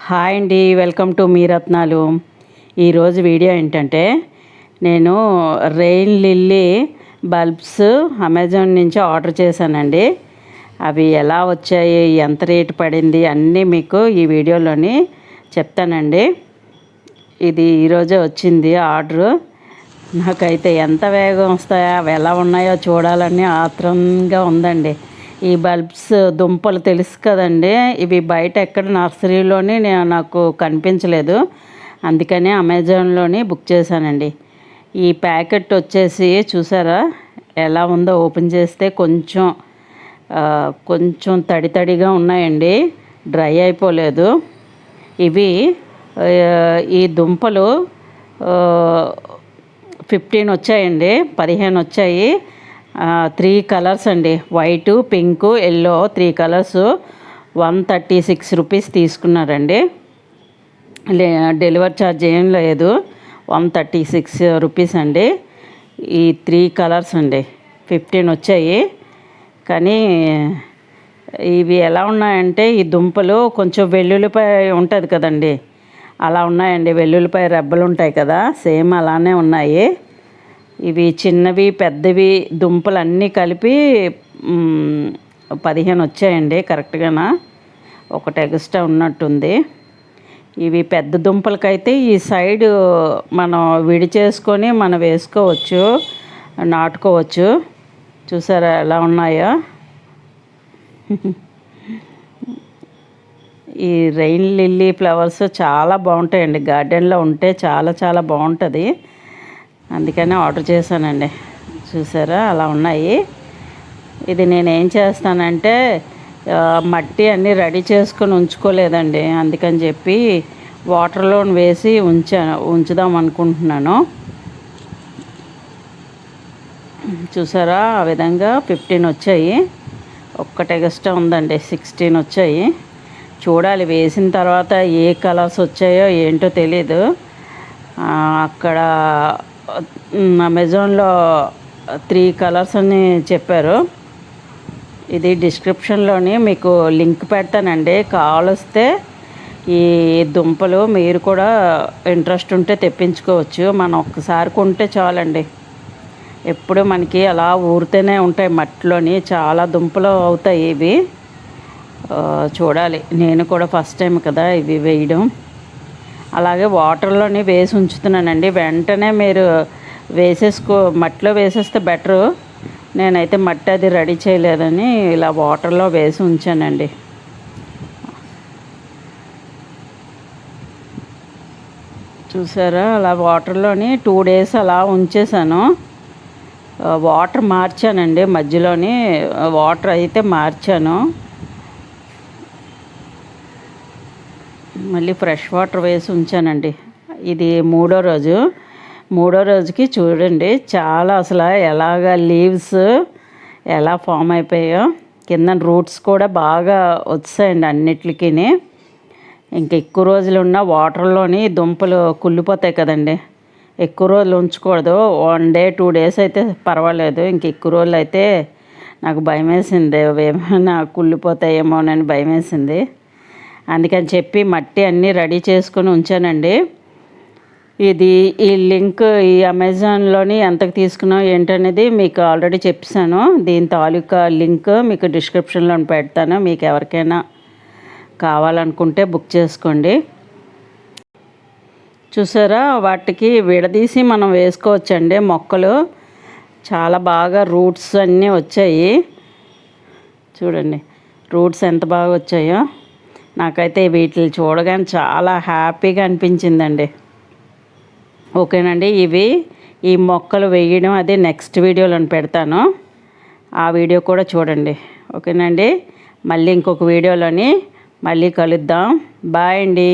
Hi అండి, welcome to me రత్నాలు. ఈరోజు వీడియో ఏంటంటే నేను రెయిన్ లిల్లీ బల్బ్స్ అమెజాన్ నుంచి ఆర్డర్ చేశానండి. అవి ఎలా వచ్చాయి, ఎంత రేటు పడింది అన్నీ మీకు ఈ వీడియోలోని చెప్తానండి. ఇది ఈరోజే వచ్చింది ఆర్డరు. నాకైతే ఎంత వేగం వస్తాయో అవి ఎలా ఉన్నాయో చూడాలని ఆత్రంగా ఉందండి. ఈ బల్బ్స్ దుంపలు తెలుసు కదండి, ఇవి బయట ఎక్కడ నర్సరీలోని నాకు కనిపించలేదు, అందుకని అమెజాన్లోని బుక్ చేశానండి. ఈ ప్యాకెట్ వచ్చేసి చూసారా ఎలా ఉందో, ఓపెన్ చేస్తే కొంచెం తడి తడిగా ఉన్నాయండి, డ్రై అయిపోలేదు. ఇవి ఈ దుంపలు 15 వచ్చాయండి, 15 వచ్చాయి. 3 కలర్స్ అండి, white, pink, yellow, 3 colours. 136 rupees తీసుకున్నారండి. డెలివరీ ఛార్జ్ ఏం లేదు, 136 రూపీస్ అండి. ఈ 3 కలర్స్ అండి, 15 వచ్చాయి. కానీ ఇవి ఎలా ఉన్నాయంటే, ఈ దుంపలు కొంచెం వెల్లుల్లిపాయ ఉంటుంది కదండి, అలా ఉన్నాయండి. వెల్లుల్లిపాయ రెబ్బలు ఉంటాయి కదా, సేమ్ అలానే ఉన్నాయి. ఇవి చిన్నవి పెద్దవి దుంపలు అన్నీ కలిపి 15 వచ్చాయండి కరెక్ట్గానా, ఒకటి ఎక్స్ట్రా ఉన్నట్టుంది. ఇవి పెద్ద దుంపలకైతే ఈ సైడు మనం విడి చేసుకొని మనం వేసుకోవచ్చు, నాటుకోవచ్చు. చూసారా ఎలా ఉన్నాయో. ఈ రెయిన్ లిల్లీ ఫ్లవర్స్ చాలా బాగుంటాయండి, గార్డెన్లో ఉంటే చాలా చాలా బాగుంటుంది, అందుకనే ఆర్డర్ చేశానండి. చూసారా అలా ఉన్నాయి. ఇది నేను ఏం చేస్తానంటే మట్టి అన్నీ రెడీ చేసుకొని ఉంచుకోలేదండి, అందుకని చెప్పి వాటర్లో వేసి ఉంచుదాం అనుకుంటున్నాను. చూసారా ఆ విధంగా 15 వచ్చాయి, ఒక్కటి ఎక్స్ట్రా ఉందండి, 16 వచ్చాయి. చూడాలి వేసిన తర్వాత ఏ కలర్స్ వచ్చాయో ఏంటో తెలీదు. అక్కడ అమెజాన్లో 3 కలర్స్ అని చెప్పారు. ఇది డిస్క్రిప్షన్లోని మీకు లింక్ పెడతానండి, కావలిస్తే ఈ దుంపలు మీరు కూడా ఇంట్రెస్ట్ ఉంటే తెప్పించుకోవచ్చు. మనం ఒక్కసారి కొంటే చాలండి, ఎప్పుడు మనకి అలా ఊరితేనే ఉంటాయి మట్టిలోని, చాలా దుంపలు అవుతాయి ఇవి. చూడాలి, నేను కూడా ఫస్ట్ టైం కదా ఇవి వేయడం. అలాగే వాటర్లోని వేసి ఉంచుతున్నానండి, వెంటనే మీరు మట్టిలో వేసేస్తే బెటరు. నేనైతే మట్టి అది రెడీ చేయలేదని ఇలా వాటర్లో వేసి ఉంచానండి. చూసారా అలా వాటర్లోని 2 డేస్ అలా ఉంచేసాను. వాటర్ మార్చానండి, మధ్యలోని వాటర్ అయితే మార్చాను, మళ్ళీ ఫ్రెష్ వాటర్ వేసి ఉంచానండి. ఇది మూడో రోజుకి చూడండి చాలా అసలు ఎలాగ లీవ్స్ ఎలా ఫామ్ అయిపోయాయో, కింద రూట్స్ కూడా బాగా వచ్చాయండి అన్నిటికీ. ఇంక ఎక్కువ రోజులు ఉన్న వాటర్లోని దుంపలు కుళ్ళిపోతాయి కదండి, ఎక్కువ రోజులు ఉంచకూడదు. 1 డే 2 డేస్ అయితే పర్వాలేదు, ఇంక ఎక్కువ రోజులు అయితే నాకు భయం వేసింది, ఏమైనా కుళ్ళిపోతాయేమోనని భయం వేసింది. అందుకని చెప్పి మట్టి అన్నీ రెడీ చేసుకొని ఉంచానండి. ఈ లింక్ ఈ అమెజాన్లోని ఎంతకు తీసుకున్నాం ఏంటనేది మీకు ఆల్రెడీ చెప్పాను. దీని తాలూకా లింక్ మీకు డిస్క్రిప్షన్లో పెడతాను, మీకు ఎవరికైనా కావాలనుకుంటే బుక్ చేసుకోండి. చూసారా వాటికి విడదీసి మనం వేసుకోవచ్చండి మొక్కలు, చాలా బాగా రూట్స్ అన్నీ వచ్చాయి. చూడండి రూట్స్ ఎంత బాగా వచ్చాయో, నాకైతే వీటిని చూడగానే చాలా హ్యాపీగా అనిపించిందండి. ఓకేనండి, ఈ మొక్కలు వేయడం అది నెక్స్ట్ వీడియోలో పెడతాను, ఆ వీడియో కూడా చూడండి. ఓకేనండి, మళ్ళీ ఇంకొక వీడియోలోని మళ్ళీ కలుద్దాం. బాయ్ అండి.